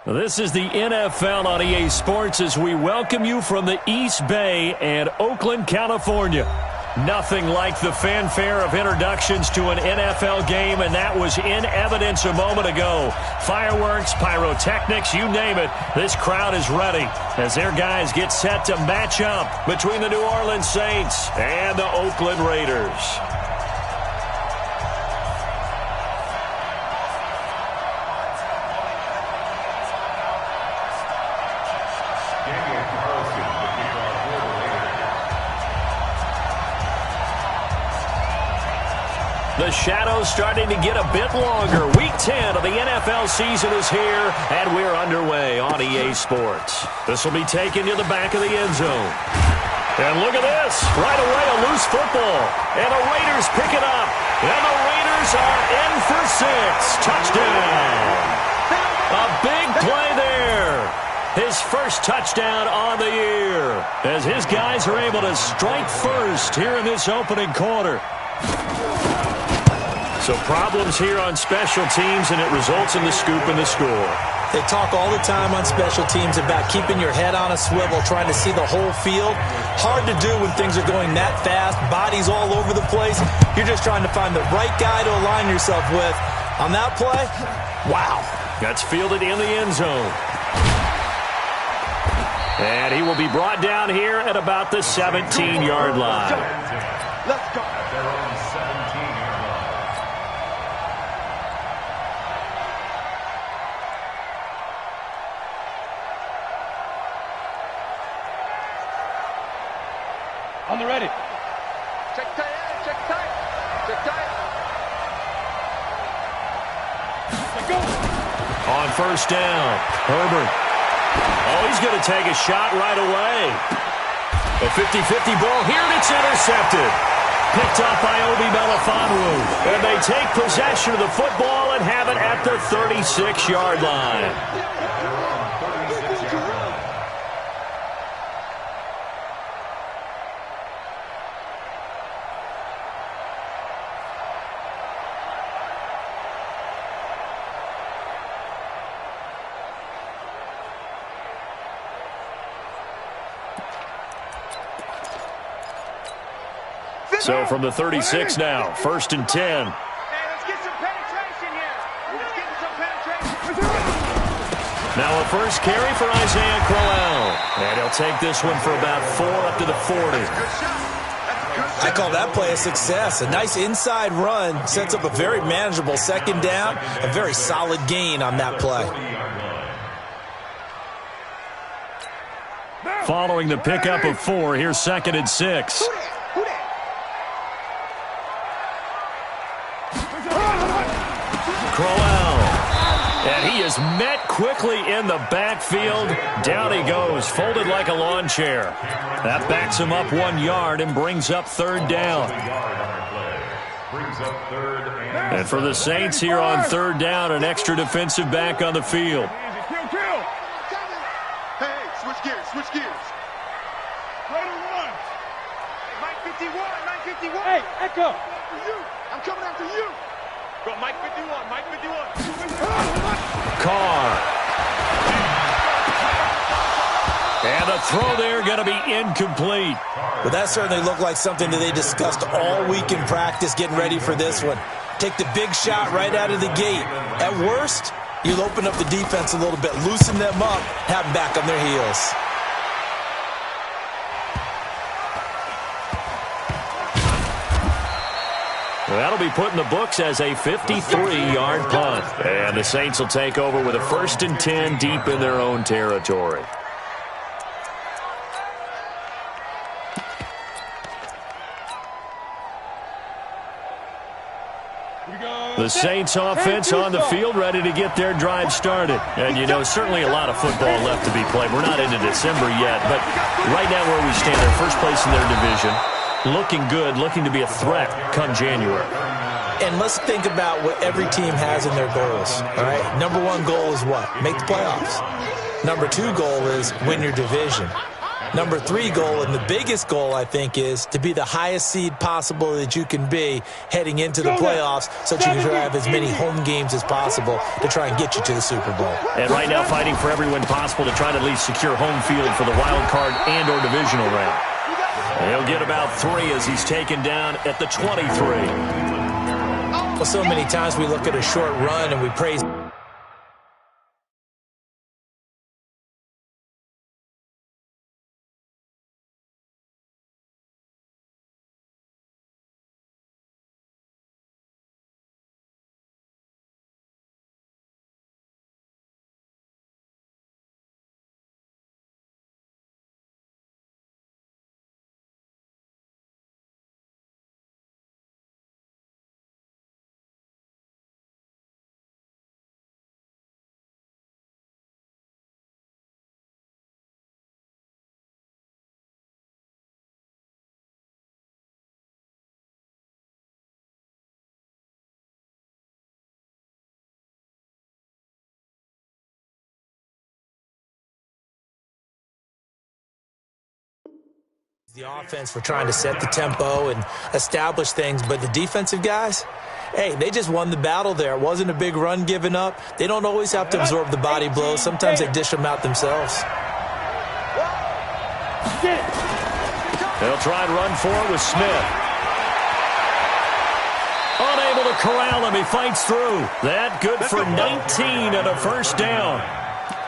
This is the NFL on EA Sports as we welcome you from the East Bay and Oakland, California. Nothing like the fanfare of introductions to an NFL game, and that was in evidence a moment ago. Fireworks, pyrotechnics, you name it, this crowd is ready as their guys get set to match up between the New Orleans Saints and the Oakland Raiders. The shadow's starting to get a bit longer. Week 10 of the NFL season is here, and we're underway on EA Sports. This will be taken to the back of the end zone. And look at this. Right away, a loose football. And the Raiders pick it up. And the Raiders are in for 6. Touchdown. A big play there. His first touchdown on the year, as his guys are able to strike first here in this opening quarter. So problems here on special teams, and it results in the scoop and the score. They talk all the time on special teams about keeping your head on a swivel, trying to see the whole field. Hard to do when things are going that fast, bodies all over the place. You're just trying to find the right guy to align yourself with. On that play, wow. That's fielded in the end zone. And he will be brought down here at about the 17-yard line. Let's go. On the ready. Check tight, check tight, check tight. Let's go. On first down, Herbert. Oh, he's going to take a shot right away. A 50-50 ball here, and it's intercepted. Picked up by Obi Melifonwu. And they take possession of the football and have it at the 36-yard line. So from the 36 now, 1st and 10. Hey, let's get some penetration here. Let's get some penetration. Now a first carry for Isaiah Crowell. And he'll take this one for about 4 up to the 40. I call that play a success. A nice inside run sets up a very manageable second down. A very solid gain on that play. Following the pickup of 4, here's 2nd and 6. Crowell. And he is met quickly in the backfield. Down he goes, folded like a lawn chair. That backs him up 1 yard and brings up 3rd down. And for the Saints here on 3rd down, an extra defensive back on the field. Hey, switch gears, switch gears. Right on one. Mike 51, Mike 51. Hey, Echo. I'm coming after you. Go, Mike 51, Mike 51. Carr. And the throw there going to be incomplete. But that certainly looked like something that they discussed all week in practice getting ready for this one. Take the big shot right out of the gate. At worst, you'll open up the defense a little bit, loosen them up, have them back on their heels. Well, that'll be put in the books as a 53-yard punt. And the Saints will take over with a 1st and 10 deep in their own territory. The Saints offense on the field, ready to get their drive started. And, you know, certainly a lot of football left to be played. We're not into December yet, but right now where we stand, they're first place in their division. Looking good, looking to be a threat come January. And let's think about what every team has in their goals, all right? Number 1 goal is what? Make the playoffs. Number 2 goal is win your division. Number 3 goal, and the biggest goal, I think, is to be the highest seed possible that you can be heading into the playoffs so that you can have as many home games as possible to try and get you to the Super Bowl. And right now fighting for every win possible to try to at least secure home field for the wild card and or divisional round. He'll get about 3 as he's taken down at the 23. Well, so many times we look at a short run and we praise the offense for trying to set the tempo and establish things, but the defensive guys, hey, they just won the battle there. It wasn't a big run given up. They don't always have to absorb the body blows. Sometimes they dish them out themselves. They'll try and run for it with Smith. Unable to corral him. He fights through. That good for 19 and a first down.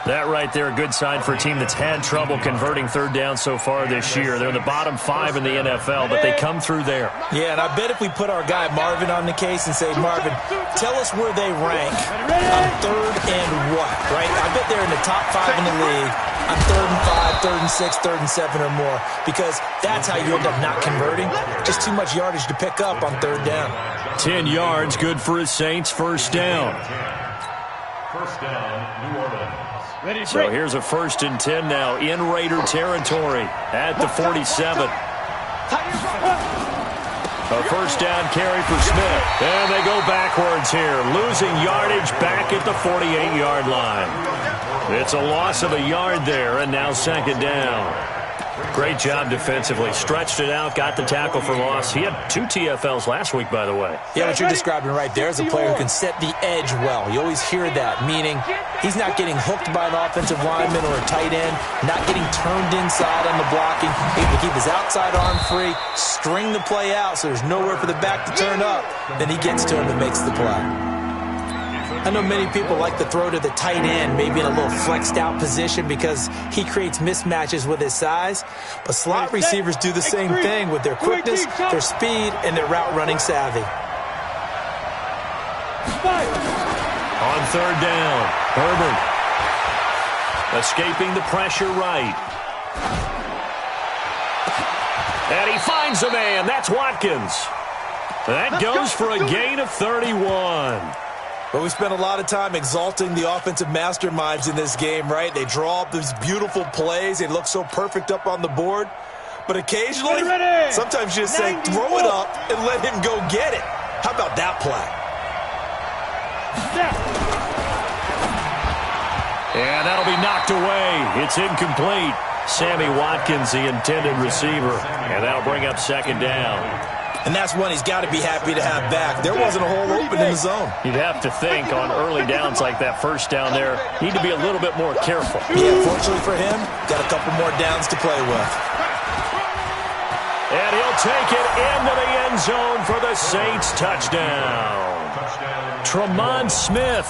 That right there, a good sign for a team that's had trouble converting third down so far this year. They're in the bottom 5 in the NFL, but they come through there. Yeah, and I bet if we put our guy Marvin on the case and say, Marvin, tell us where they rank on third and what, right? I bet they're in the top 5 in the league on third and 5, third and 6, third and 7 or more, because that's how you end up not converting. Just too much yardage to pick up on third down. 10 yards, good for his Saints, first down. First down, New Orleans. So here's a 1st and 10 now in Raider territory at the 47. A first down carry for Smith. And they go backwards here, losing yardage back at the 48-yard line. It's a loss of a yard there, and now second down. Great job defensively. Stretched it out, got the tackle for loss. He had 2 TFLs last week, by the way. Yeah, what you're describing right there is a player who can set the edge well. You always hear that, meaning he's not getting hooked by an offensive lineman or a tight end, not getting turned inside on the blocking, able to keep his outside arm free, string the play out so there's nowhere for the back to turn up. Then he gets to him and makes the play. I know many people like to throw to the tight end, maybe in a little flexed out position because he creates mismatches with his size. But slot receivers do the same thing with their quickness, their speed, and their route running savvy. On third down, Herbert escaping the pressure right. And he finds a man. That's Watkins. That goes for a gain of 31. But we spent a lot of time exalting the offensive masterminds in this game, right? They draw up these beautiful plays. They look so perfect up on the board. But occasionally, sometimes you just say, throw it up and let him go get it. How about that play? And that'll be knocked away. It's incomplete. Sammy Watkins, the intended receiver. And that'll bring up second down. And that's one he's got to be happy to have back. There wasn't a hole open in the zone. You'd have to think on early downs like that first down there, need to be a little bit more careful. Yeah, fortunately for him, got a couple more downs to play with. And he'll take it into the end zone for the Saints touchdown. Tremont Smith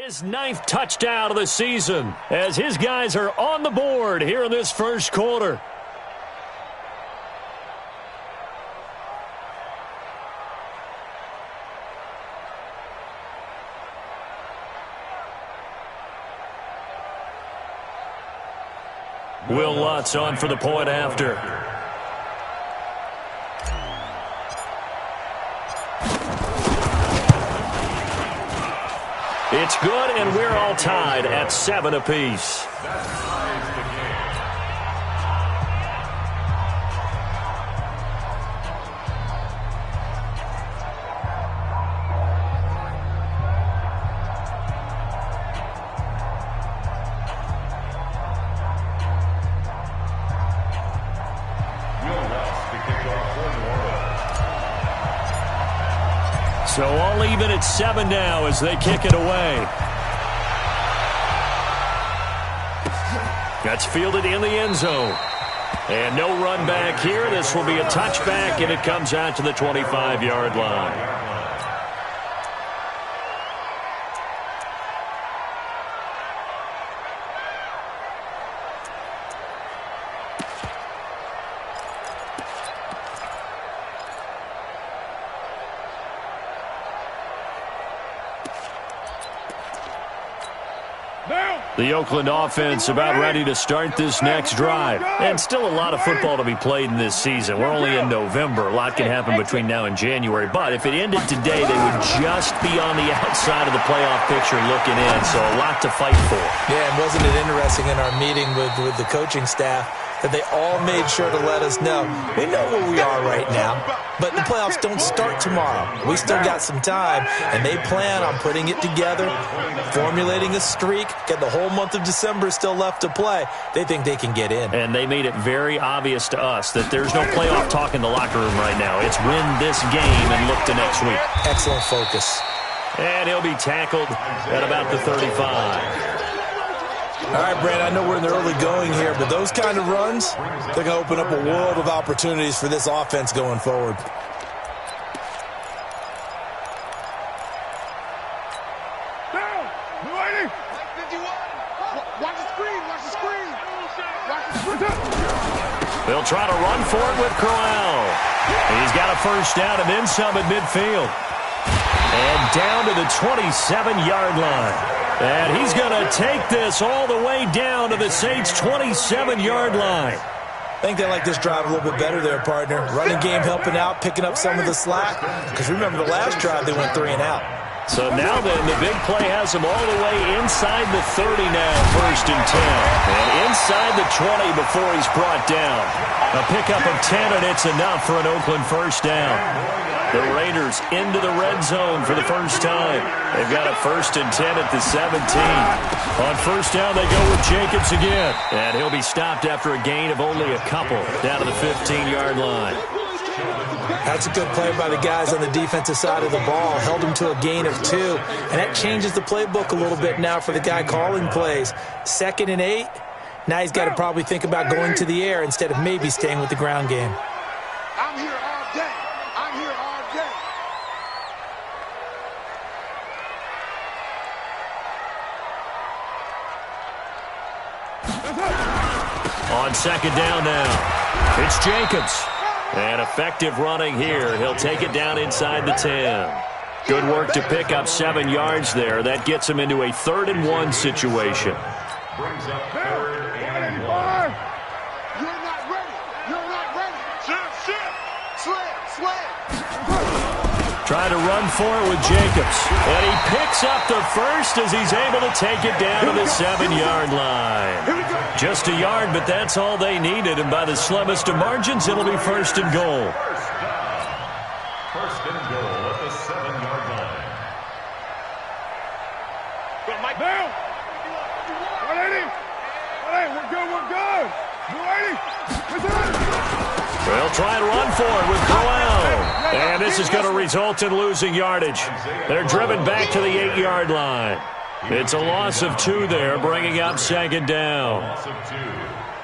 His 9th touchdown of the season as his guys are on the board here in this first quarter. Will Lutz on for the point after. It's good, and we're all tied at 7 apiece. So all even at 7 now as they kick it away. That's fielded in the end zone. And no run back here. This will be a touchback, and it comes out to the 25-yard line. The Oakland offense about ready to start this next drive. And still a lot of football to be played in this season. We're only in November. A lot can happen between now and January. But if it ended today, they would just be on the outside of the playoff picture looking in. So a lot to fight for. Yeah, and wasn't it interesting in our meeting with the coaching staff that they all made sure to let us know, we know where we are right now, but the playoffs don't start tomorrow. We still got some time, and they plan on putting it together, formulating a streak, get the whole month of December still left to play. They think they can get in. And they made it very obvious to us that there's no playoff talk in the locker room right now. It's win this game and look to next week. Excellent focus. And he'll be tackled at about the 35. All right, Brand, I know we're in the early going here, but those kind of runs, they're going to open up a world of opportunities for this offense going forward. Down! Lady! Watch the screen! Watch the screen! Watch the screen! They'll try to run for it with Crowell. He's got a first down and then some at midfield. And down to the 27-yard line. And he's going to take this all the way down to the Saints' 27-yard line. I think they like this drive a little bit better there, partner. Running game helping out, picking up some of the slack. Because remember, the last drive they went 3 and out. So now then, the big play has him all the way inside the 30 now, 1st and 10. And inside the 20 before he's brought down. A pickup of 10, and it's enough for an Oakland first down. The Raiders into the red zone for the first time. They've got a 1st and 10 at the 17. On first down, they go with Jacobs again. And he'll be stopped after a gain of only a couple down to the 15-yard line. That's a good play by the guys on the defensive side of the ball. Held him to a gain of 2. And that changes the playbook a little bit now for the guy calling plays. 2nd and 8. Now he's got to probably think about going to the air instead of maybe staying with the ground game. I'm here all day. I'm here all day. On 2nd down now, it's Jacobs. And effective running here. He'll take it down inside the 10. Good work to pick up 7 yards there. That gets him into a 3rd and 1 situation. Brings up 3rd and 1. You're not ready. You're not ready. Sit. Sled. Trying to run for it with Jacobs. And he picks up the first as he's able to take it down to the 7-yard line. Just a yard, but that's all they needed. And by the slimmest of margins, it'll be 1st and goal. First and goal at the 7-yard line. Go, Mike. Down! 180! 180, we're good! 280! They'll try and run for it with Crowell. And this is going to result in losing yardage. They're driven back to the 8-yard line. It's a loss of 2 there, bringing up 2nd down. Loss of 2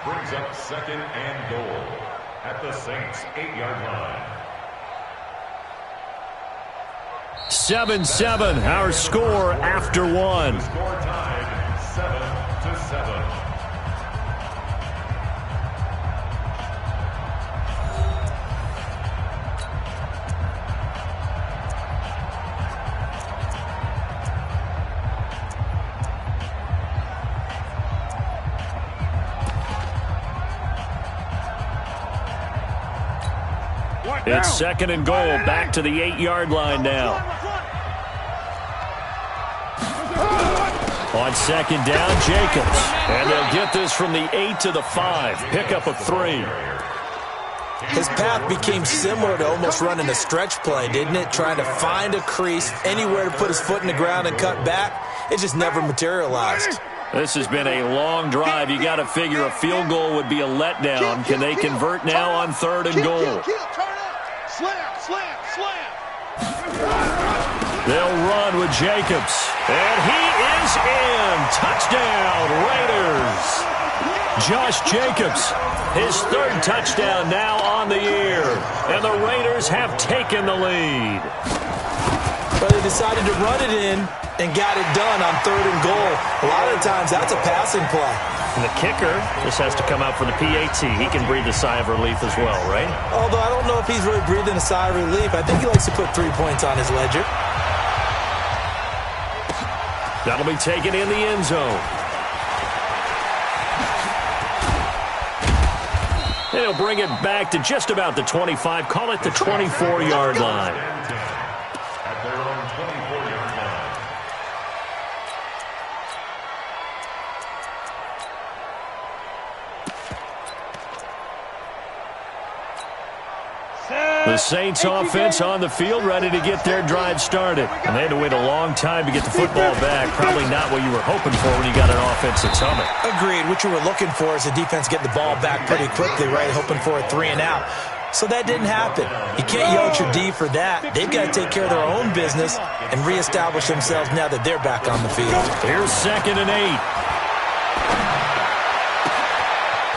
brings up 2nd and goal at the Saints' 8-yard line. 7-7, our score after one. Score tied 7-7. It's 2nd and goal, back to the 8-yard line now. On 2nd down, Jacobs. And they'll get this from the 8 to the 5. Pickup of 3. His path became similar to almost running a stretch play, didn't it? Trying to find a crease, anywhere to put his foot in the ground and cut back. It just never materialized. This has been a long drive. You got to figure a field goal would be a letdown. Can they convert now on 3rd and goal? Slam. They'll run with Jacobs. And he is in. Touchdown, Raiders. Josh Jacobs, his 3rd touchdown now on the year. And the Raiders have taken the lead. But they decided to run it in and got it done on 3rd and goal. A lot of the times, that's a passing play. And the kicker just has to come out for the PAT. He can breathe a sigh of relief as well, right? Although I don't know if he's really breathing a sigh of relief. I think he likes to put 3 points on his ledger. That'll be taken in the end zone. And he'll bring it back to just about the 25. Call it the 24-yard line. At their own 24-yard line. The Saints offense on the field, ready to get their drive started. And they had to wait a long time to get the football back. Probably not what you were hoping for when you got an offense that's humming. Agreed. What you were looking for is the defense get the ball back pretty quickly, right? Hoping for a 3 and out. So that didn't happen. You can't yell at your D for that. They've got to take care of their own business and reestablish themselves now that they're back on the field. Here's 2nd and 8.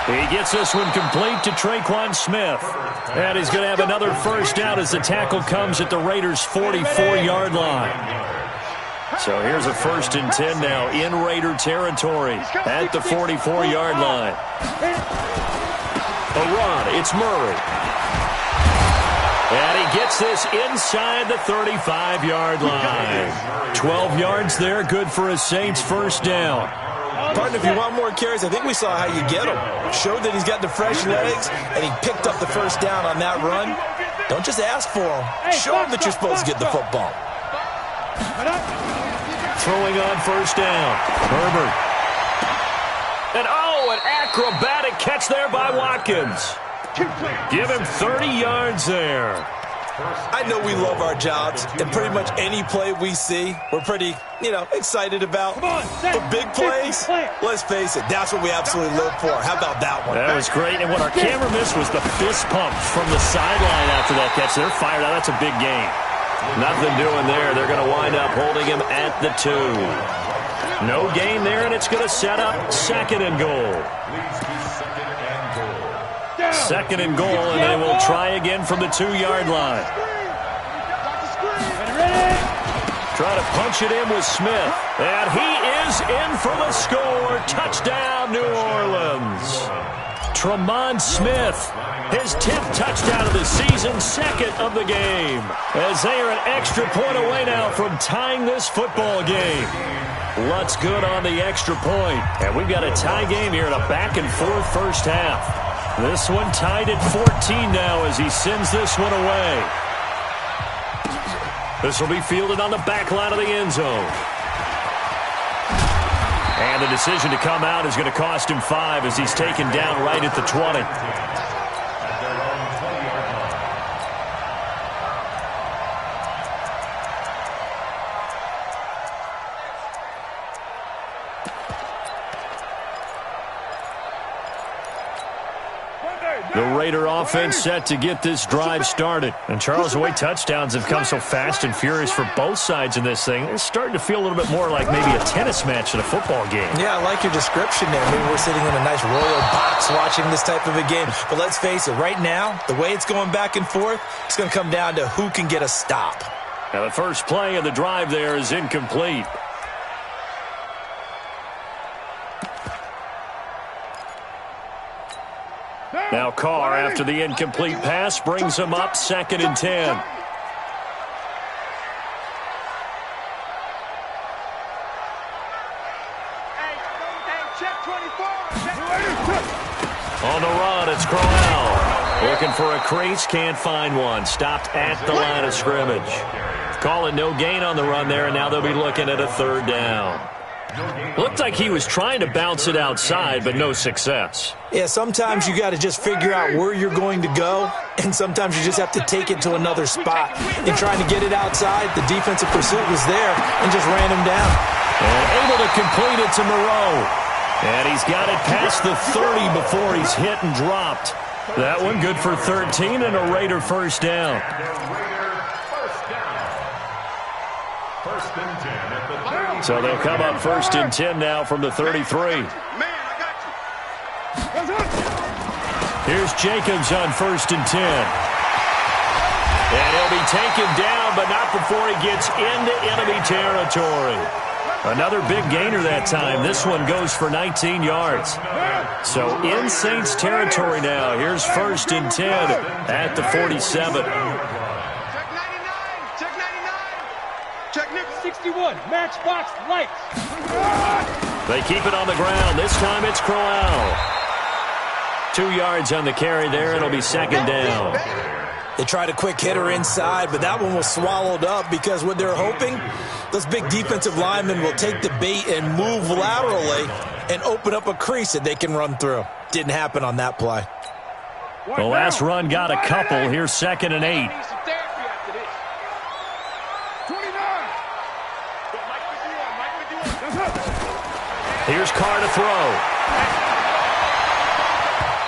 He gets this one complete to Traquan Smith. And he's going to have another first down as the tackle comes at the Raiders' 44-yard line. So here's a 1st and 10 now in Raider territory at the 44-yard line. A run, it's Murray. And he gets this inside the 35-yard line. 12 yards there, good for a Saints first down. Partner, if you want more carries, I think we saw how you get him. Showed that he's got the fresh legs, and he picked up the first down on that run. Don't just ask for him. Show him that you're supposed to get the football. Throwing on first down. Herbert. And an acrobatic catch there by Watkins. Give him 30 yards there. I know we love our jobs, and pretty much any play we see, we're pretty, excited about. But big plays, let's face it, that's what we absolutely live for. How about that one? That was great, and what our camera missed was the fist pump from the sideline after that catch. They're fired out. That's a big game. Nothing doing there. They're going to wind up holding him at the 2. No gain there, and it's going to set up 2nd and goal. 2nd and goal, and they will try again from the 2-yard line. Try to punch it in with Smith. And he is in for the score. Touchdown, New Orleans. Tremont Smith, his 10th touchdown of the season, 2nd of the game. As they are an extra point away now from tying this football game. Lutz good on the extra point. And we've got a tie game here in a back-and-forth first half. This one tied at 14 now as he sends this one away. This will be fielded on the back line of the end zone. And the decision to come out is going to cost him 5 as he's taken down right at the 20. The Raider offense set to get this drive started. And Charles, the way touchdowns have come so fast and furious for both sides in this thing, it's starting to feel a little bit more like maybe a tennis match than a football game. Yeah, I like your description there. Maybe we're sitting in a nice royal box watching this type of a game. But let's face it, right now, the way it's going back and forth, it's going to come down to who can get a stop. Now the first play of the drive there is incomplete. Now Carr, after the incomplete pass, brings him up 2nd and 10. On the run, it's Crowell. Looking for a crease, can't find one. Stopped at the line of scrimmage. Calling no gain on the run there, and now they'll be looking at a 3rd down. Looked like he was trying to bounce it outside, but no success. Yeah, sometimes you got to just figure out where you're going to go, and sometimes you just have to take it to another spot. In trying to get it outside, the defensive pursuit was there and just ran him down. And able to complete it to Moreau. And he's got it past the 30 before he's hit and dropped. That one good for 13 and a Raider 1st down. So they'll come up 1st and 10 now from the 33. Here's Jacobs on 1st and 10. And he'll be taken down, but not before he gets into enemy territory. Another big gainer that time. This one goes for 19 yards. So in Saints territory now. Here's 1st and 10 at the 47. Check number 61, matchbox lights. They keep it on the ground. This time it's Crowell. 2 yards on the carry there. It'll be 2nd down. They tried a quick hitter inside, but that one was swallowed up because what they're hoping, those big defensive linemen will take the bait and move laterally and open up a crease that they can run through. Didn't happen on that play. The last run got a couple. Here's 2nd and 8. Here's Carr to throw.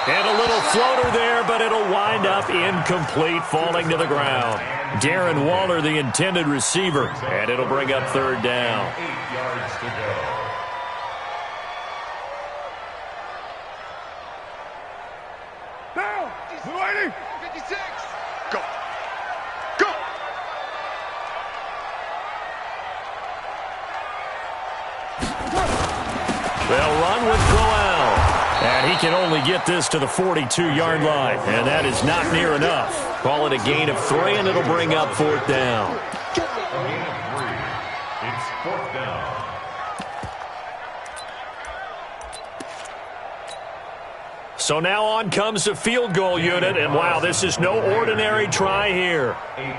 And a little floater there, but it'll wind up incomplete, falling to the ground. Darren Waller, the intended receiver, and it'll bring up 3rd down. 8 yards to go. Down! 280! 56! Go! Go! They'll run with Crowell. And he can only get this to the 42-yard line. And that is not near enough. Call it a gain of 3, and it'll bring up 4th down. A gain of 3. It's 4th down. So now on comes the field goal unit, and wow, this is no ordinary try here.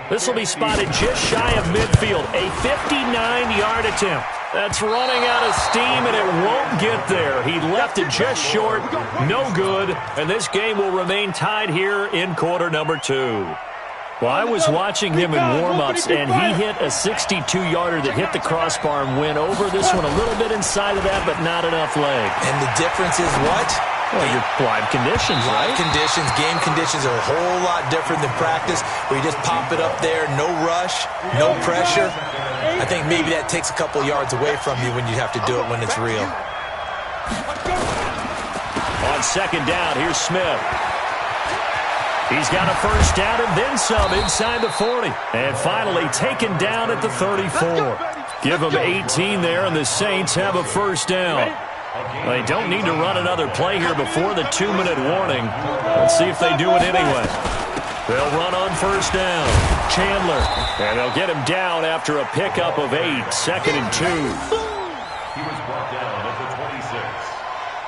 This will be spotted just shy of midfield, a 59-yard attempt. That's running out of steam, and it won't get there. He left it just short, no good, and this game will remain tied here in quarter number 2. Well, I was watching him in warm-ups, and he hit a 62-yarder that hit the crossbar and went over. This one a little bit inside of that, but not enough leg. And the difference is what? Well, your live conditions, right? Live conditions, game conditions are a whole lot different than practice, where you just pop it up there, no rush, no pressure. I think maybe that takes a couple yards away from you when you have to do it when it's real. On 2nd down, here's Smith. He's got a 1st down and then some inside the 40. And finally taken down at the 34. Give them 18 there, and the Saints have a 1st down. They don't need to run another play here before the 2-minute warning. Let's see if they do it anyway. They'll run on 1st down. Chandler. And they'll get him down after a pickup of 8. 2nd and 2. He was brought down at the 26.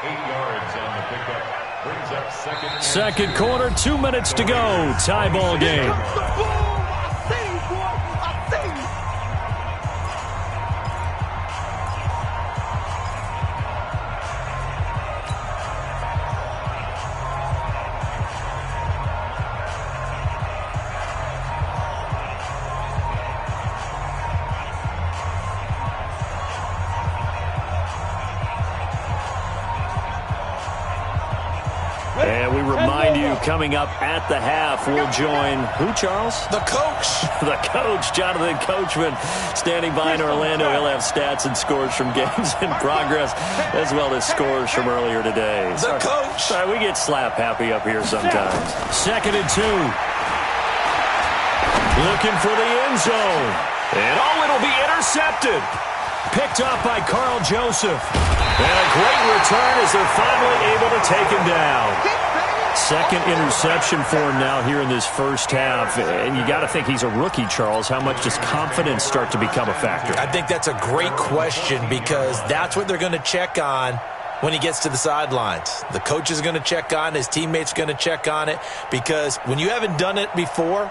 8 yards on the pickup. Brings up 2nd. Second quarter, 2 minutes to go. Tie ball game. And we remind you, coming up at the half, we'll join who, Charles? The coach. The coach, Jonathan Coachman, standing by in Orlando. He'll have stats and scores from games in progress, as well as scores from earlier today. The coach. Sorry, we get slap happy up here sometimes. 2nd and 2. Looking for the end zone. And, it'll be intercepted. Picked up by Carl Joseph. And a great return as they're finally able to take him down. Second interception for him now here in this first half. And you got to think he's a rookie, Charles. How much does confidence start to become a factor? I think that's a great question because that's what they're going to check on when he gets to the sidelines. The coach is going to check on, his teammates are going to check on it, because when you haven't done it before,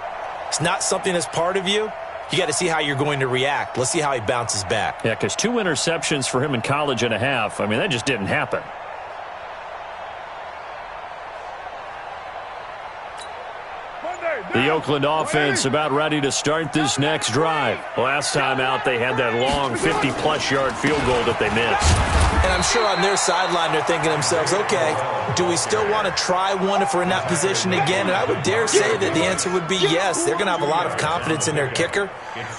it's not something that's part of you. You got to see how you're going to react. Let's see how he bounces back. Yeah, because 2 interceptions for him in college and a half, I mean, that just didn't happen. The Oakland offense about ready to start this next drive. Last time out, they had that long 50-plus yard field goal that they missed. And I'm sure on their sideline, they're thinking to themselves, okay, do we still want to try one if we're in that position again? And I would dare say that the answer would be yes. They're going to have a lot of confidence in their kicker.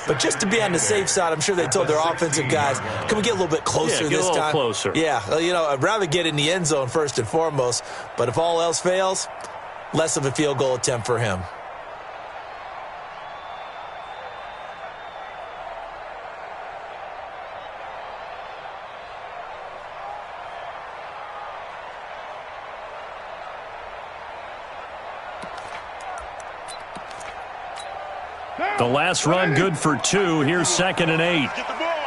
But just to be on the safe side, I'm sure they told their offensive guys, can we get a little bit closer this time? Get a little closer. Yeah, I'd rather get in the end zone first and foremost. But if all else fails, less of a field goal attempt for him. The last run good for 2. Here's 2nd and 8. Get the ball.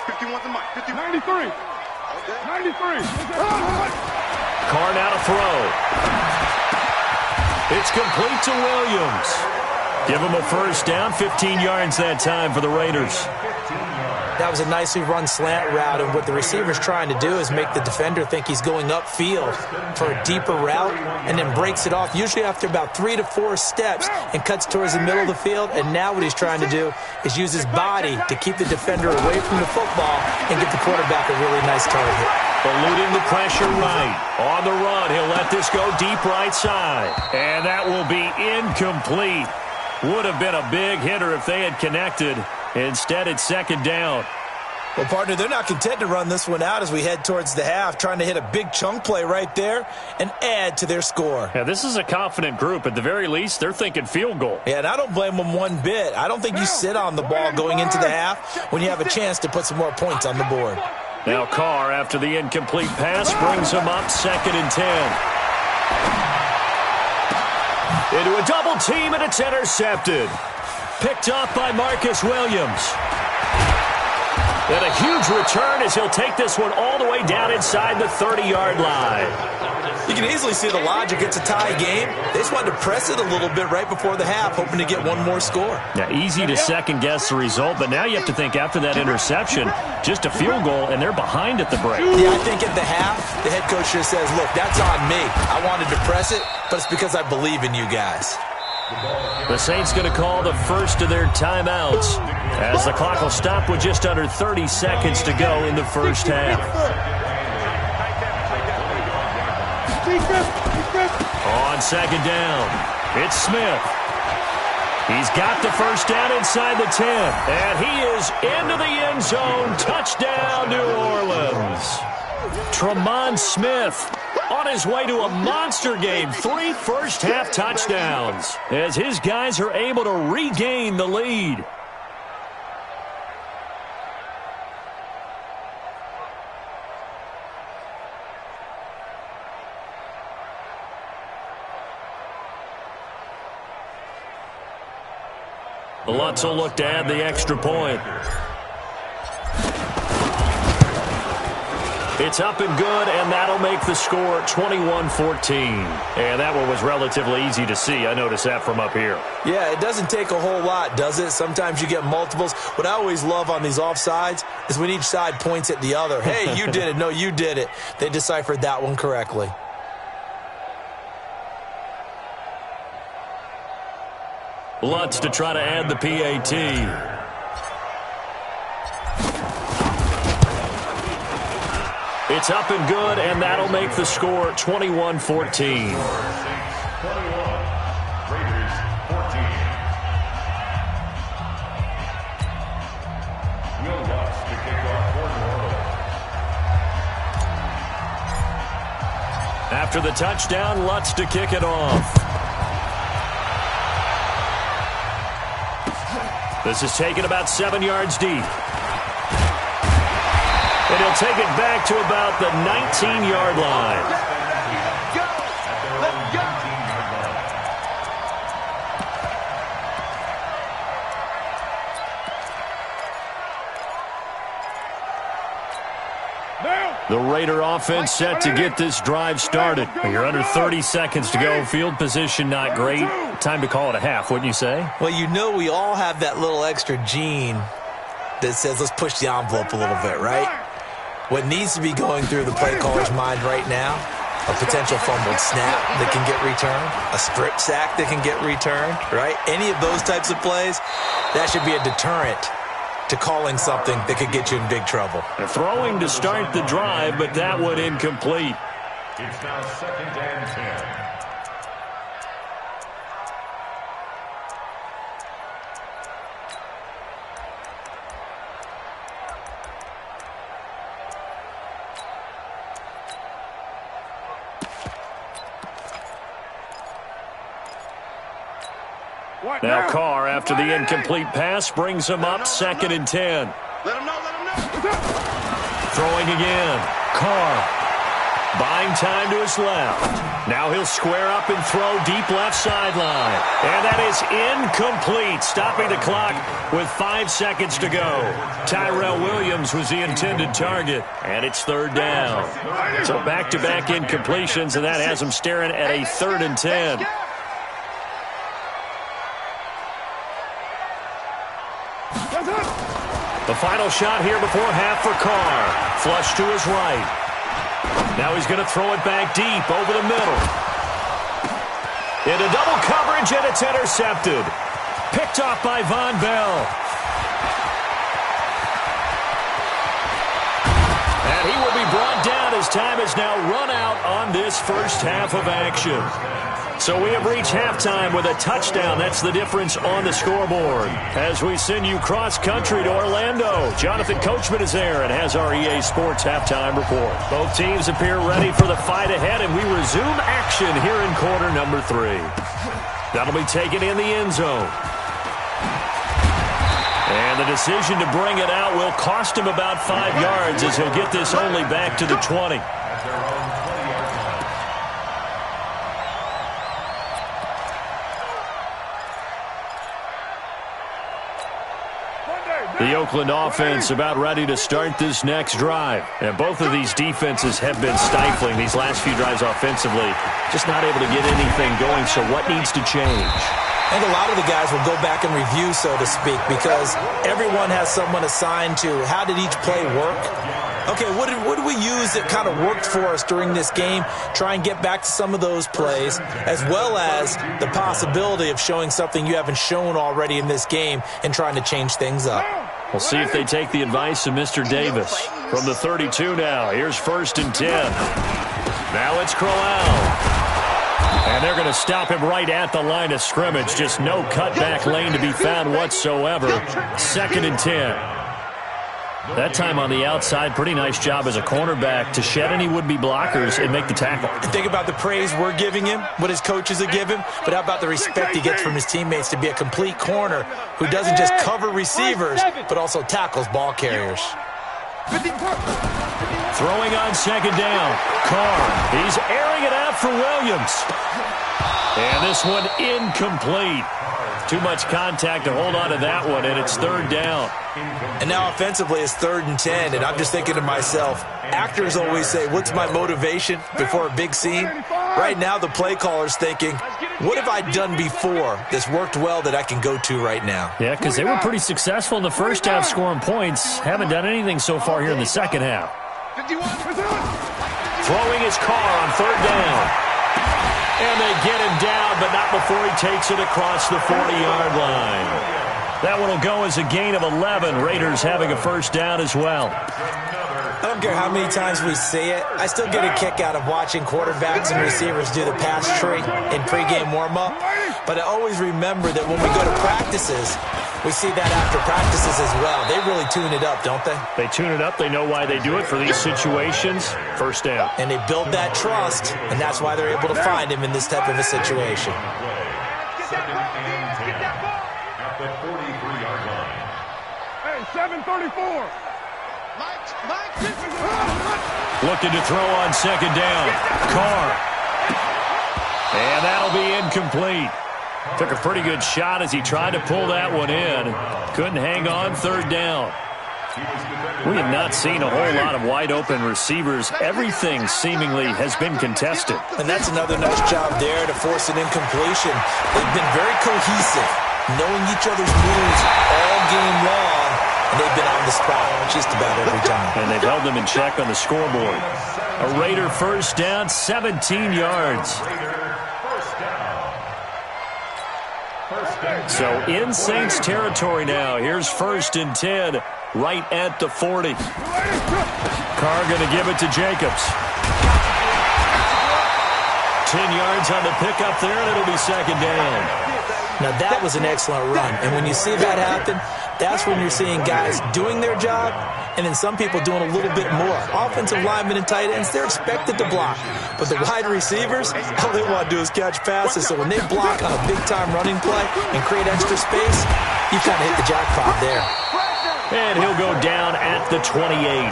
51 to Mike. 93. 93. Carr now to throw. It's complete to Williams. Give him a first down. 15 yards that time for the Raiders. That was a nicely run slant route, and what the receiver's trying to do is make the defender think he's going upfield for a deeper route and then breaks it off, usually after about 3 to 4 steps, and cuts towards the middle of the field. And now what he's trying to do is use his body to keep the defender away from the football and give the quarterback a really nice target. Eluding the pressure right. On the run, he'll let this go deep right side. And that will be incomplete. Would have been a big hitter if they had connected. Instead, it's 2nd down. Well, partner, they're not content to run this one out as we head towards the half, trying to hit a big chunk play right there and add to their score. Yeah, this is a confident group. At the very least, they're thinking field goal. Yeah, and I don't blame them one bit. I don't think you sit on the ball going into the half when you have a chance to put some more points on the board. Now Carr, after the incomplete pass, brings him up 2nd and 10. Into a double team, and it's intercepted. Picked up by Marcus Williams. And a huge return as he'll take this one all the way down inside the 30-yard line. You can easily see the logic. It's a tie game. They just wanted to press it a little bit right before the half, hoping to get one more score. Yeah, easy to second-guess the result, but now you have to think after that interception, just a field goal, and they're behind at the break. Yeah, I think at the half, the head coach just says, look, that's on me. I wanted to press it, but it's because I believe in you guys. The Saints going to call the first of their timeouts as the clock will stop with just under 30 seconds to go in the first half. On 2nd down, it's Smith. He's got the first down inside the 10, and he is into the end zone. Touchdown, New Orleans. Tremont Smith on his way to a monster game. 3 first-half touchdowns as his guys are able to regain the lead. Lutz will look to add the extra point. It's up and good, and that'll make the score 21-14. And that one was relatively easy to see. I noticed that from up here. Yeah, it doesn't take a whole lot, does it? Sometimes you get multiples. What I always love on these offsides is when each side points at the other. Hey, you did it. No, you did it. They deciphered that one correctly. Lutz to try to add the PAT. It's up and good, and that'll make the score 21-14. 21, Raiders 14. Will Lutz to kick off for New Orleans. After the touchdown, Lutz to kick it off. This is taken about 7 yards deep. And he'll take it back to about the 19-yard line. Let's go. The Raider offense set to get this drive started. You're under 30 seconds to go. Field position not great. Time to call it a half, wouldn't you say? Well, you know we all have that little extra gene that says let's push the envelope a little bit, right? What needs to be going through the play caller's mind right now, a potential fumbled snap that can get returned, a strip sack that can get returned, right? Any of those types of plays, that should be a deterrent to calling something that could get you in big trouble. They're throwing to start the drive, but that one incomplete. It's now 2nd and 10. Now Carr, after the incomplete pass, brings him up 2nd and 10. Let him know. Throwing again. Carr buying time to his left. Now he'll square up and throw deep left sideline. And that is incomplete, stopping the clock with 5 seconds to go. Tyrell Williams was the intended target, and it's 3rd down. So back-to-back incompletions, and that has him staring at a 3rd and 10. The final shot here before half for Carr. Flush to his right. Now he's going to throw it back deep over the middle. Into double coverage, and it's intercepted. Picked off by Von Bell. And he will be brought down as time has now run out on this first half of action. So we have reached halftime with a touchdown. That's the difference on the scoreboard. As we send you cross-country to Orlando, Jonathan Coachman is there and has our EA Sports halftime report. Both teams appear ready for the fight ahead, and we resume action here in quarter number 3. That'll be taken in the end zone. And the decision to bring it out will cost him about 5 yards, as he'll get this only back to the 20. The Oakland offense about ready to start this next drive. And both of these defenses have been stifling these last few drives offensively. Just not able to get anything going, so what needs to change? I think a lot of the guys will go back and review, so to speak, because everyone has someone assigned to how did each play work. Okay, what did we use that kind of worked for us during this game? Try and get back to some of those plays, as well as the possibility of showing something you haven't shown already in this game and trying to change things up. We'll see if they take the advice of Mr. Davis. From the 32 now, here's 1st and 10. Now it's Crowell. And they're going to stop him right at the line of scrimmage. Just no cutback lane to be found whatsoever. 2nd and 10. That time on the outside, pretty nice job as a cornerback to shed any would-be blockers and make the tackle. And think about the praise we're giving him, what his coaches are giving, but how about the respect he gets from his teammates to be a complete corner who doesn't just cover receivers, but also tackles ball carriers. Throwing on 2nd down. Carr, he's airing it out for Williams. And this one incomplete. Too much contact to hold on to that one, and it's 3rd down. And now offensively it's 3rd and 10, and I'm just thinking to myself, actors always say, what's my motivation before a big scene? Right now the play caller's thinking, what have I done before that's worked well that I can go to right now? Yeah, because they were pretty successful in the first half scoring points. Haven't done anything so far here in the second half. Throwing his Carr on 3rd down. And they get him down, but not before he takes it across the 40-yard line. That one will go as a gain of 11. Raiders having a 1st down as well. I don't care how many times we say it. I still get a kick out of watching quarterbacks and receivers do the pass tree in pregame warm-up. But I always remember that when we go to practices, we see that after practices as well. They really tune it up, don't they? They tune it up. They know why they do it for these situations. 1st down. And they build that trust, and that's why they're able to find him in this type of a situation. the 43-yard line. Hey, 734. Looking to throw on second down. Carr. And that'll be incomplete. Took a pretty good shot as he tried to pull that one in. Couldn't hang on third down. We have not seen a whole lot of wide-open receivers. Everything seemingly has been contested. And that's another nice job there to force an incompletion. They've been very cohesive, knowing each other's moves all game long, and they've been on the spot just about every time. And they've held them in check on the scoreboard. A Raider first down, 17 yards. So in Saints territory now. Here's 1st and 10. Right at the 40. Carr going to give it to Jacobs. 10 yards on the pickup there, and it'll be second down. Now, that was an excellent run. And when you see that happen, that's when you're seeing guys doing their job and then some people doing a little bit more. Offensive linemen and tight ends, they're expected to block. But the wide receivers, all they want to do is catch passes. So when they block on a big-time running play and create extra space, you kind of hit the jackpot there. And he'll go down at the 28.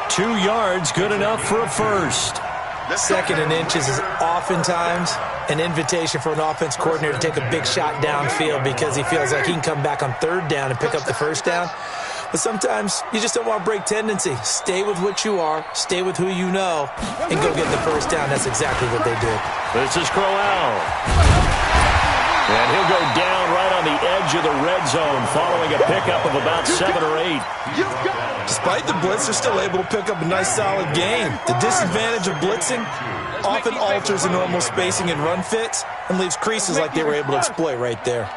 2 yards, good enough for a first. Second and inches is oftentimes an invitation for an offense coordinator to take a big shot downfield because he feels like he can come back on third down and pick up the first down. But sometimes you just don't want to break tendency. Stay with what you are, stay with who you know, and go get the first down. That's exactly what they did. This is Crowell. And he'll go down right on the edge of the red zone following a pickup of about 7 or 8. Despite the blitz, they're still able to pick up a nice solid gain. The disadvantage of blitzing often alters the normal spacing and run fits and leaves creases like they were able to exploit right there.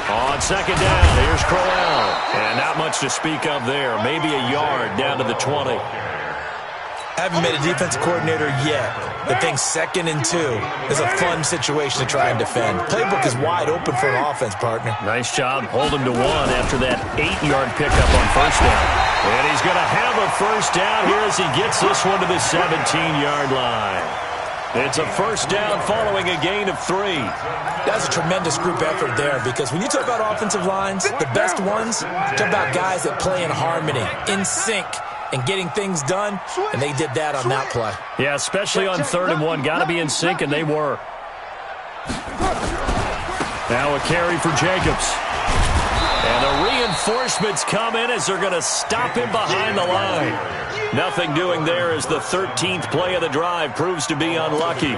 On second down, here's Crowell. And not much to speak of there. Maybe a yard down to the 20. Haven't met a defensive coordinator yet that thinks 2nd and 2 is a fun situation to try and defend. Playbook is wide open for an offense, partner. Nice job holding to 1 after that 8-yard pickup on first down. And he's going to have a first down here as he gets this one to the 17-yard line. It's a first down following a gain of 3. That's a tremendous group effort there because when you talk about offensive lines, the best ones, talk about guys that play in harmony, in sync, and getting things done, and they did that on that play. Yeah, especially on 3rd and 1. Got to be in sync, and they were. Now a carry for Jacobs. And the reinforcements come in as they're going to stop him behind the line. Nothing doing there as the 13th play of the drive proves to be unlucky.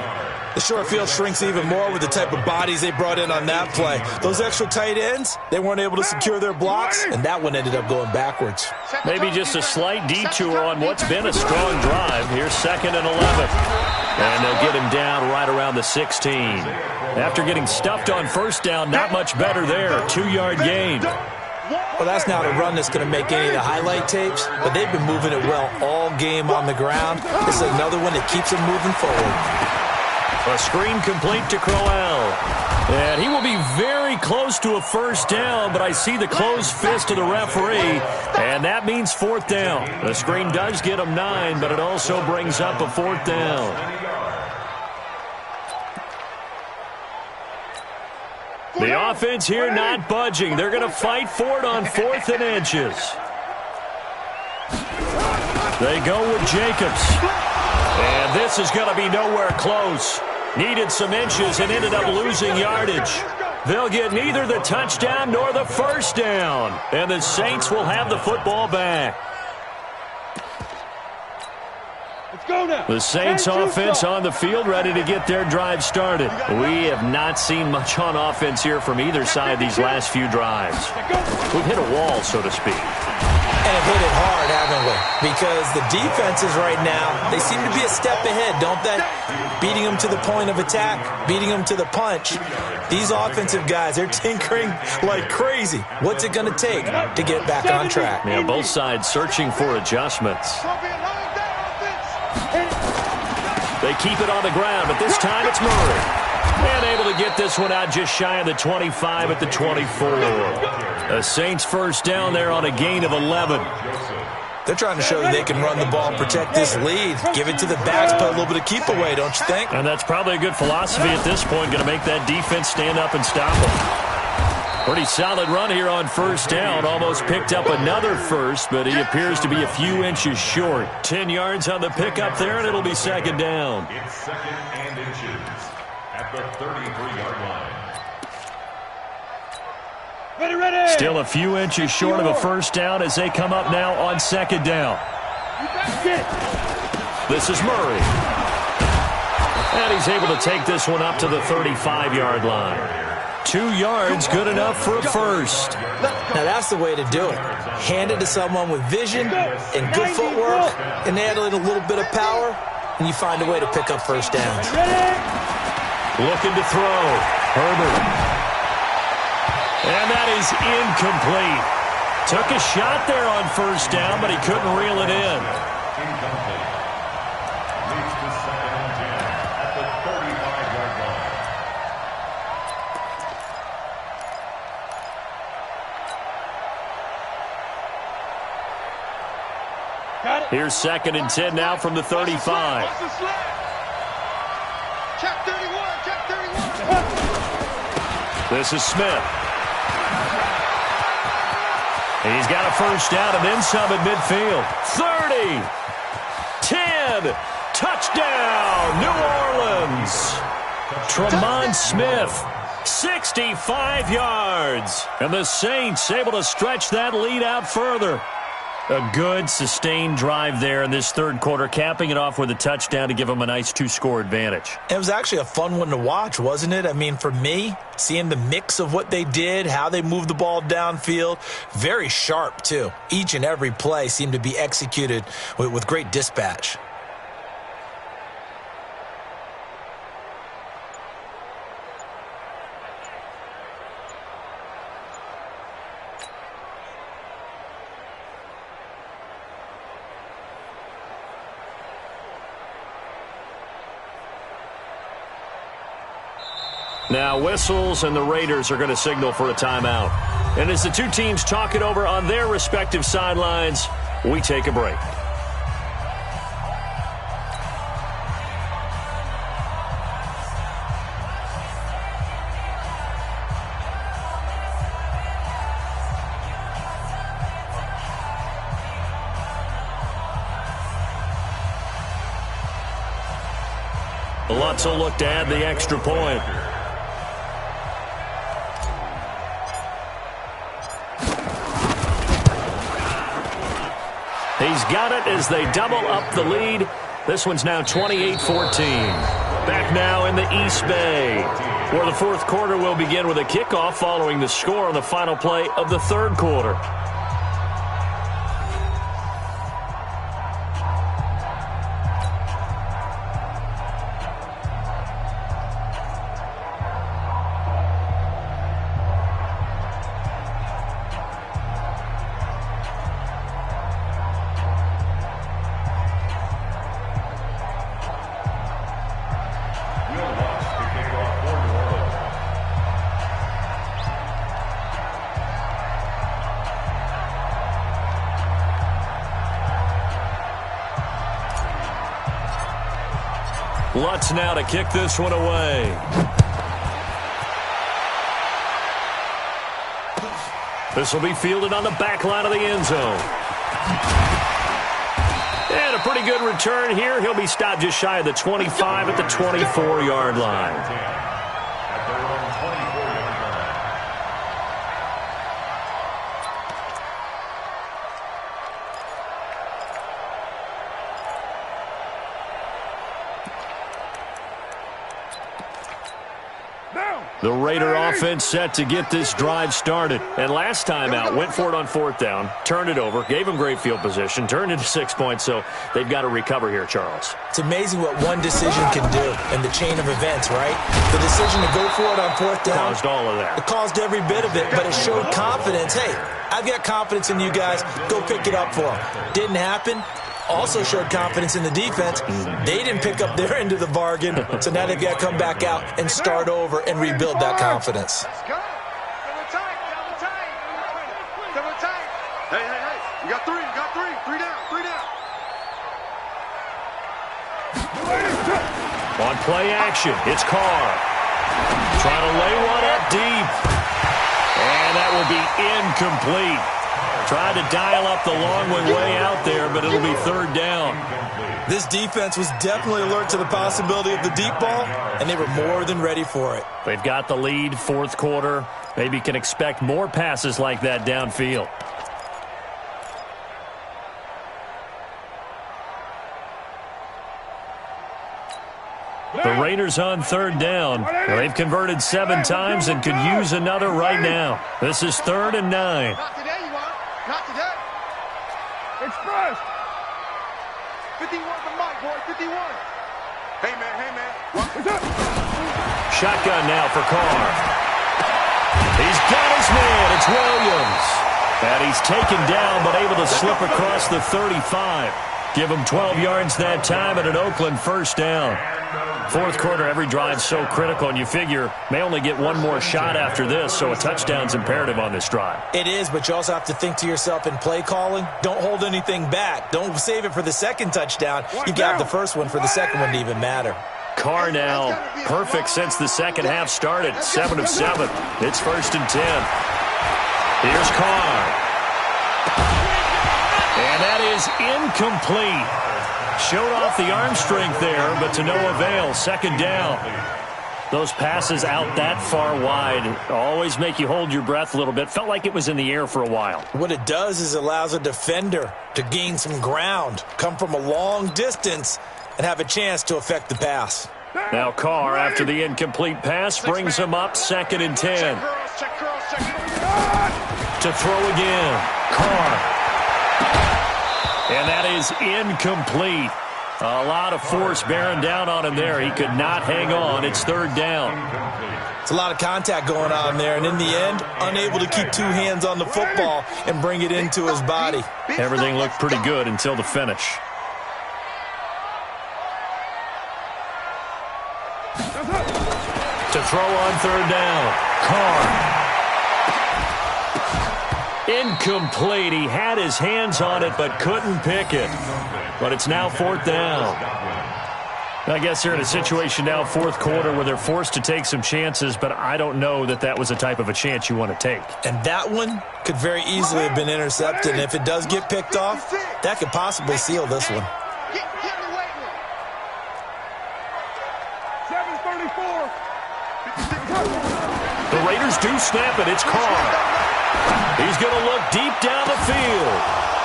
The short field shrinks even more with the type of bodies they brought in on that play. Those extra tight ends, they weren't able to secure their blocks, and that one ended up going backwards. Maybe just a slight detour on what's been a strong drive. Here's 2nd and 11. And they'll get him down right around the 16. After getting stuffed on first down, not much better there. 2-yard gain. Well, that's not a run that's going to make any of the highlight tapes, but they've been moving it well all game on the ground. This is another one that keeps them moving forward. A screen complete to Crowell. And he will be very close to a first down, but I see the closed fist of the referee, and that means 4th down. The screen does get him 9, but it also brings up a 4th down. The offense here not budging. They're going to fight for it on 4th and inches. They go with Jacobs. And this is going to be nowhere close. Needed some inches and ended up losing yardage. They'll get neither the touchdown nor the first down. And the Saints will have the football back. The Saints offense on the field, ready to get their drive started. We have not seen much on offense here from either side these last few drives. We've hit a wall, so to speak. And have hit it hard, haven't we? Because the defenses right now, they seem to be a step ahead, don't they? Beating them to the point of attack, beating them to the punch. These offensive guys, they're tinkering like crazy. What's it going to take to get back on track? Yeah, both sides searching for adjustments. They keep it on the ground, but this time it's Murray. And able to get this one out just shy of the 25 at the 24. The Saints first down there on a gain of 11. They're trying to show that they can run the ball and protect this lead. Give it to the backs, play a little bit of keep away, don't you think? And that's probably a good philosophy at this point, going to make that defense stand up and stop them. Pretty solid run here on first down. Almost picked up another first, but he appears to be a few inches short. 10 yards on the pickup there, and it'll be second down. It's second and inches at the 33-yard line. Ready. Still a few inches short of a first down as they come up now on second down. This is Murray. And he's able to take this one up to the 35-yard line. 2 yards, good enough for a first. Now that's the way to do it. Hand it to someone with vision and good footwork, and add a little bit of power, and you find a way to pick up first downs. Looking to throw. Herbert. And that is incomplete. Took a shot there on first down, but he couldn't reel it in. Incomplete. Leads to second and 10 at the 35-yard line. Here's second and 10 now from the 35. Check 31, check 31. This is Smith. He's got a first down and then some at midfield. 30, 10, touchdown, New Orleans. Tremont Smith, 65 yards. And the Saints able to stretch that lead out further. A good, sustained drive there in this third quarter, capping it off with a touchdown to give them a nice 2-score advantage. It was actually a fun one to watch, wasn't it? I mean, for me, seeing the mix of what they did, how they moved the ball downfield, very sharp, too. Each and every play seemed to be executed with great dispatch. Now whistles, and the Raiders are going to signal for a timeout. And as the two teams talk it over on their respective sidelines, we take a break. Lutz will look to add the extra point. He's got it as they double up the lead. This one's now 28-14. Back now in the East Bay, where the fourth quarter will begin with a kickoff following the score on the final play of the third quarter. Lutz now to kick this one away. This will be fielded on the back line of the end zone. And a pretty good return here. He'll be stopped just shy of the 25 at the 24-yard line. The Raider offense set to get this drive started. And last time out, went for it on fourth down, turned it over, gave them great field position, turned into 6 points, so they've got to recover here, Charles. It's amazing what one decision can do in the chain of events, right? The decision to go for it on fourth down. Caused all of that. It caused every bit of it, but it showed confidence. Hey, I've got confidence in you guys. Go pick it up for them. Didn't happen. Also showed confidence in the defense. They didn't pick up their end of the bargain, so now they've got to come back out and start over and rebuild that confidence. Let's go. Double tight. Double tight. Double tight. Hey, hey, hey. You got three. You got three. Three down. Three down. On play action, it's Carr. Trying to lay one up deep. And that will be incomplete. Tried to dial up the long one way out there, but it'll be third down. This defense was definitely alert to the possibility of the deep ball, and they were more than ready for it. They've got the lead, fourth quarter. Maybe can expect more passes like that downfield. The Raiders on third down. They've converted 7 times and could use another right now. This is 3rd and 9. Not today, you want. Not today. Express. 51 for Mike, boy. 51. Hey, man. Hey, man. What's up? Shotgun now for Carr. He's got his man. It's Williams. And he's taken down but able to slip across the 35. Give him 12 yards that time and an Oakland first down. Fourth quarter, every drive so critical, and you figure may only get one more shot after this, so a touchdown's imperative on this drive. It is, but you also have to think to yourself in play calling, don't hold anything back. Don't save it for the second touchdown. You got the first one for the second one to even matter. Carr now perfect since the second half started. 7 of 7. It's 1st and 10. Here's Carr. And that is incomplete. Showed off the arm strength there, but to no avail. Second down. Those passes out that far wide always make you hold your breath a little bit. Felt like it was in the air for a while. What it does is allows a defender to gain some ground, come from a long distance, and have a chance to affect the pass. Now Carr, after the incomplete pass, brings him up 2nd and 10. To throw again. Carr. And that is incomplete. A lot of force bearing down on him there. He could not hang on. It's 3rd down. It's a lot of contact going on there, and in the end, unable to keep 2 hands on the football and bring it into his body. Everything looked pretty good until the finish. To throw on 3rd down. Carr. Incomplete. He had his hands on it but couldn't pick it. But it's now 4th down. I guess they're in a situation now, 4th quarter, where they're forced to take some chances, but I don't know that that was a type of a chance you want to take. And that one could very easily have been intercepted. And if it does get picked off, that could possibly seal this one. 7:34. The Raiders do snap it. It's Carr. He's going to look deep down the field.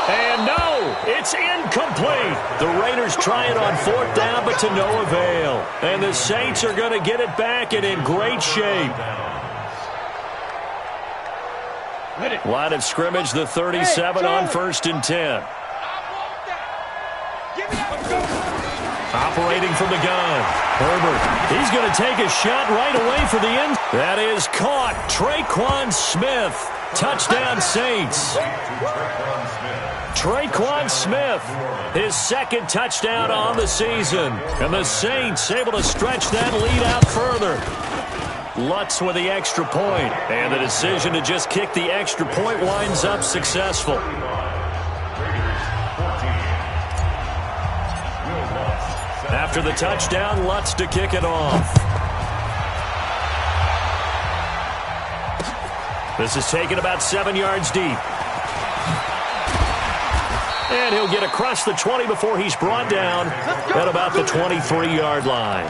And no, it's incomplete. The Raiders try it on 4th down, but to no avail. And the Saints are going to get it back and in great shape. Line of scrimmage, the 37 on 1st and 10. Operating from the gun. Herbert, he's going to take a shot right away for the end. That is caught. Traquan Smith. Touchdown Saints. Traquan Smith, his 2nd touchdown on the season. And the Saints able to stretch that lead out further. Lutz with the extra point. And the decision to just kick the extra point winds up successful. After the touchdown, Lutz to kick it off. This is taken about 7 yards deep. And he'll get across the 20 before he's brought down at about the 23-yard line.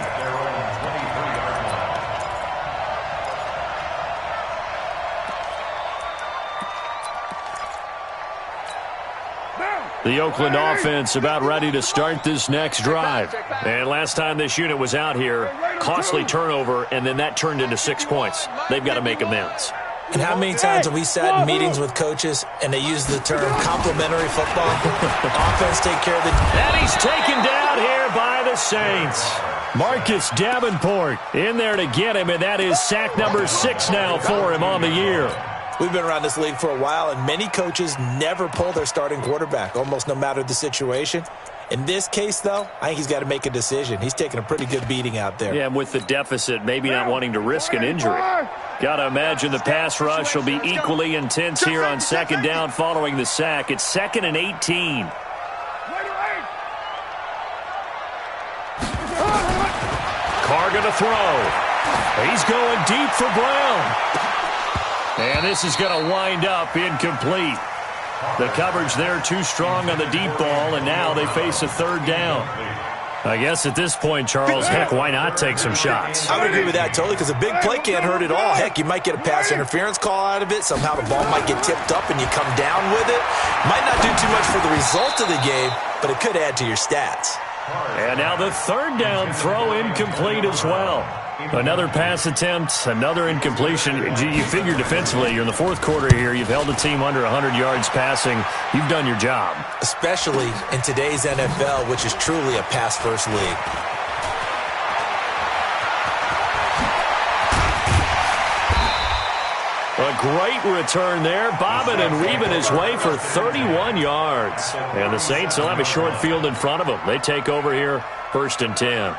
The Oakland offense about ready to start this next drive. And last time this unit was out here, costly turnover, and then that turned into 6 points. They've got to make amends. And how many times have we sat in meetings with coaches and they use the term complementary football? Offense take care of the... And he's taken down here by the Saints. Marcus Davenport in there to get him, and that is sack number 6 now for him on the year. We've been around this league for a while, and many coaches never pull their starting quarterback, almost no matter the situation. In this case, though, I think he's got to make a decision. He's taking a pretty good beating out there. Yeah, and with the deficit, maybe not wanting to risk an injury. Got to imagine the pass rush will be equally intense here on second down following the sack. It's 2nd and 18. Carr going to throw. He's going deep for Brown. And this is going to wind up incomplete. The coverage there too strong on the deep ball, and now they face a 3rd down. I guess at this point, Charles, heck, why not take some shots? I would agree with that totally, because a big play can't hurt at all. Heck, you might get a pass interference call out of it. Somehow the ball might get tipped up and you come down with it. Might not do too much for the result of the game, but it could add to your stats. And now the 3rd down throw incomplete as well. Another pass attempt, another incompletion. You figure defensively, you're in the 4th quarter here. You've held a team under 100 yards passing. You've done your job. Especially in today's NFL, which is truly a pass-first league. A great return there, bobbing and weaving his way for 31 yards. And the Saints will have a short field in front of them. They take over here, 1st and 10.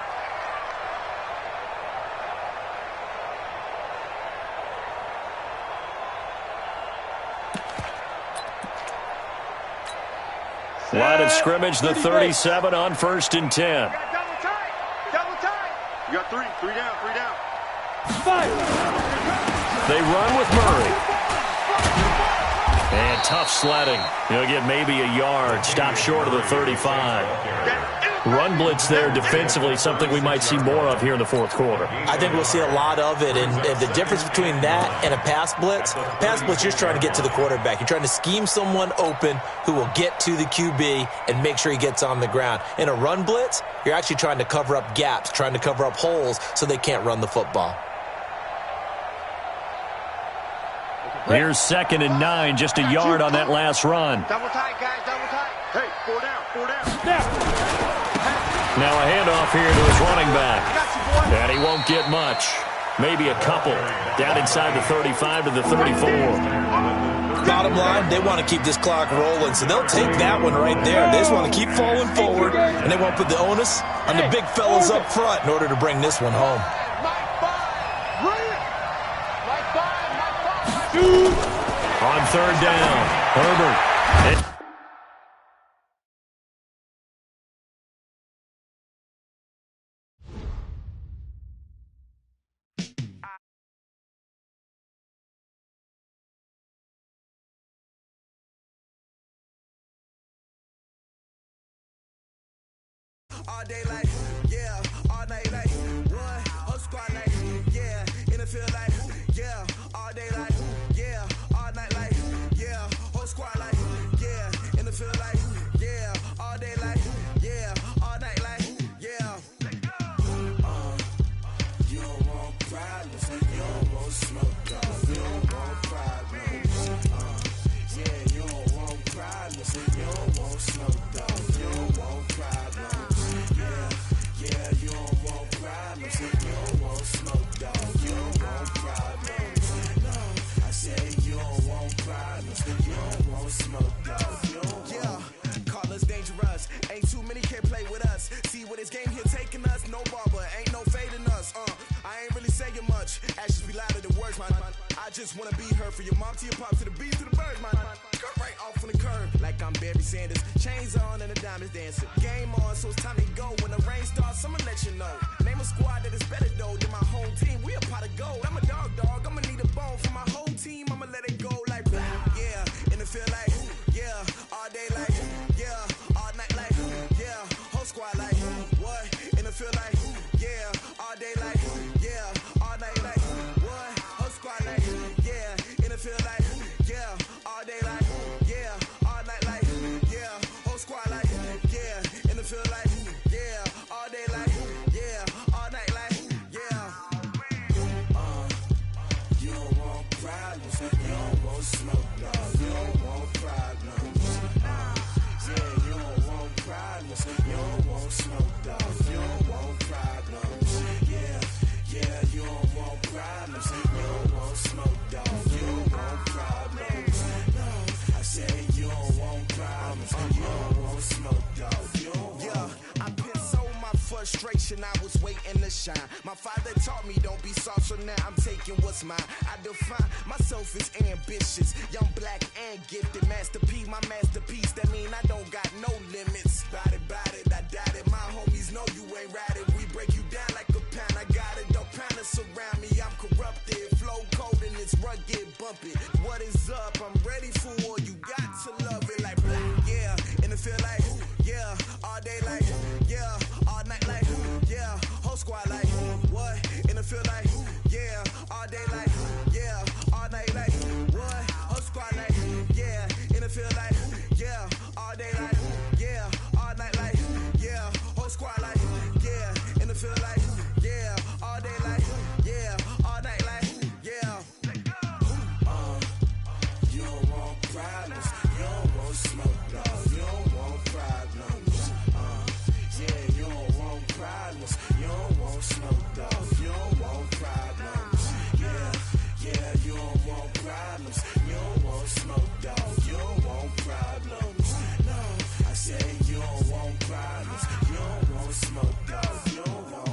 Line of scrimmage, the 37 on 1st and 10. Double tight. Double tight. You got 3 down, 3 down. 5. They run with Murray. And tough sledding. He'll get maybe a yard. Stop short of the 35. Run blitz there defensively, something we might see more of here in the 4th quarter. I think we'll see a lot of it, and the difference between that and a pass blitz, you're just trying to get to the quarterback. You're trying to scheme someone open who will get to the QB and make sure he gets on the ground. In a run blitz, you're actually trying to cover up gaps, trying to cover up holes so they can't run the football. Here's 2nd and 9, just a yard on that last run. Double tight, guys, double tight. Hey, 4 down, 4 down. Now a handoff here to his running back. And he won't get much. Maybe a couple. Down inside the 35 to the 34. Bottom line, they want to keep this clock rolling, so they'll take that one right there. They just want to keep falling forward, and they want to put the onus on the big fellas up front in order to bring this one home. On 3rd down, Herbert. All day like, yeah, all night like, what? Whole squad like, yeah, in the field like, yeah, all day like, yeah, all night like, yeah, whole squad like, yeah, in the field like, yeah, all day like, yeah, all night like, yeah. You don't want problems, you don't want smoke, dog, you don't want problems, yeah, you don't want problems, you don't want smoke, dog, you don't want problems. Yeah, you don't want problems. You don't want smoke, dog. You don't want problems. No, I said you don't want problems. You don't want smoke, dog. You don't want. Call us dangerous. Ain't too many can play with us. See what this game here taking us. No barber, ain't no fading us. I ain't really saying much. Actions be louder than words, man. I just wanna be heard. For your mom to your pop to the beat to the birds, man. Cut right off on the curb like I'm Barry Sanders. Chains on and the diamonds dancing. Game on, so it's time to go. When the rain starts, I'ma let you know. Name a squad that is better though than my home team. We a pot of gold. I'm a dog. I'ma need a bone for my whole team. I'ma let it go like, yeah. In the field like, yeah. All day like, yeah. All night like, yeah. Whole squad like, what? In the field like, yeah. All day like, yeah. All night like, what? Whole squad like, yeah. In the field like, yeah. All day like, yeah. All night like, yeah. Whole squad like, yeah. In the field like, yeah. All day like, yeah. All night like, yeah. You don't want problems. You don't want smoke, dog. You don't want problems. Yeah, you don't want problems. You don't want smoke, dog. You don't want problems. Yeah, you don't want problems. You don't want smoke, dog. You don't want problems. No, I said you don't want problems. You don't want smoke, dog. You don't want. Yeah, I pin so my foot frustration, I was waiting to shine. My father taught me don't be soft, so now I'm taking what's mine. I define myself as ambitious, young, black, and gifted. Master P, my masterpiece, that mean I don't got no limits. Bout it, I doubt it. My homies know you ain't ride it. We break you down like a pound. I got it, don't pound to surround me. I'm corrupted, flow cold and it's rugged, bumpy. What is up? I'm ready for all you got to love it like yeah, and it feel like yeah, all day like yeah, all night like yeah, whole squad like what? And it feel like yeah, all day like yeah, all night like what? Whole squad like yeah, and it feel like yeah, all day like yeah, all night like yeah, whole squad like yeah, and it feel like yeah, all day like yeah, all night like yeah. You don't want problems, you don't want smoke, dog. You don't want problems. Yeah, you don't want problems, you don't want smoke, dog. You don't want problems. Yeah, you don't want problems, you don't want smoke, dog. You don't want problems. No, I say you don't want problems, you don't want smoke, dog. You don't want.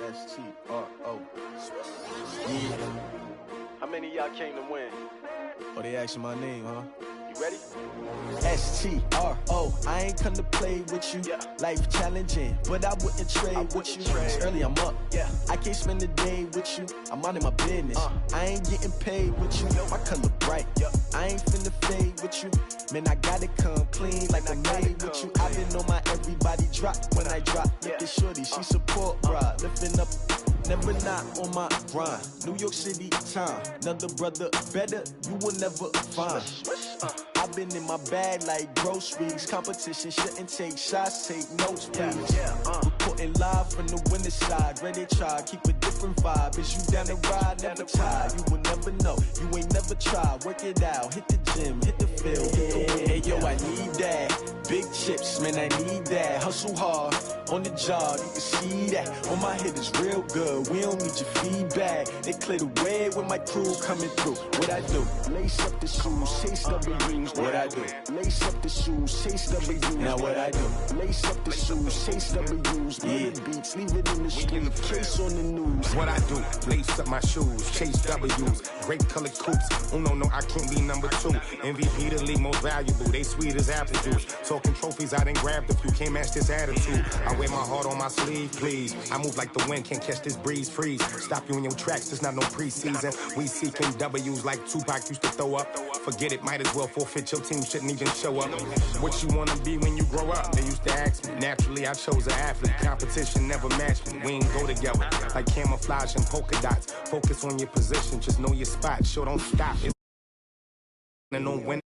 S-T-R-O. Yeah. How many of y'all came to win? Oh, they asking my name, huh? You ready? S-T-R-O. I ain't come to play with you. Yeah. Life challenging, but I wouldn't trade with you. It's early, I'm up. Yeah. I can't spend the day with you. I'm minding my business. I ain't getting paid with you. My color bright. I ain't finna fade with you. Man, I gotta come clean like I'm made with you. I've been on my everybody drop when I drop. Look at shorty, she support, bruh. Lifting up, never not on my grind. New York City time, another brother better, you will never find. I've been in my bag like groceries. Competition shouldn't take shots, take notes, please. Reporting live from the winter side. Ready to try, keep a different vibe. Is you down the ride, never tired. You will never know, you ain't never tried. Work it out, hit the gym, hit the field, hit the wind. Hey yo, I need that. Big chips, man, I need that. Hustle hard, on the job, you can see that. On my head is real good, we don't need your feedback. They clear the way when my crew coming through. What I do? Lace up the shoes, chase W's. What I do? Lace up the shoes, chase W's. Now what I do? Lace up the shoes, chase W's. Yeah. Beats, leave it in the street, case on the news. What I do? Lace up my shoes, chase W's. Great colored coops. Oh no, I can't be number 2. MVP the league most valuable. They sweet as apple juice. Talking trophies, I done grabbed a few. Can't match this attitude. I wear my heart on my sleeve, please. I move like the wind, can't catch this breeze. Freeze. Stop you in your tracks. There's not no preseason. We seeking W's like Tupac used to throw up. Forget it, might as well forfeit. Your team shouldn't even show up. What you wanna be when you grow up? They used to ask me. Naturally, I chose an athlete. Competition never matched me. We ain't go together like camouflage and polka dots. Focus on your position, just know your spot. Sure, don't stop. And don't win.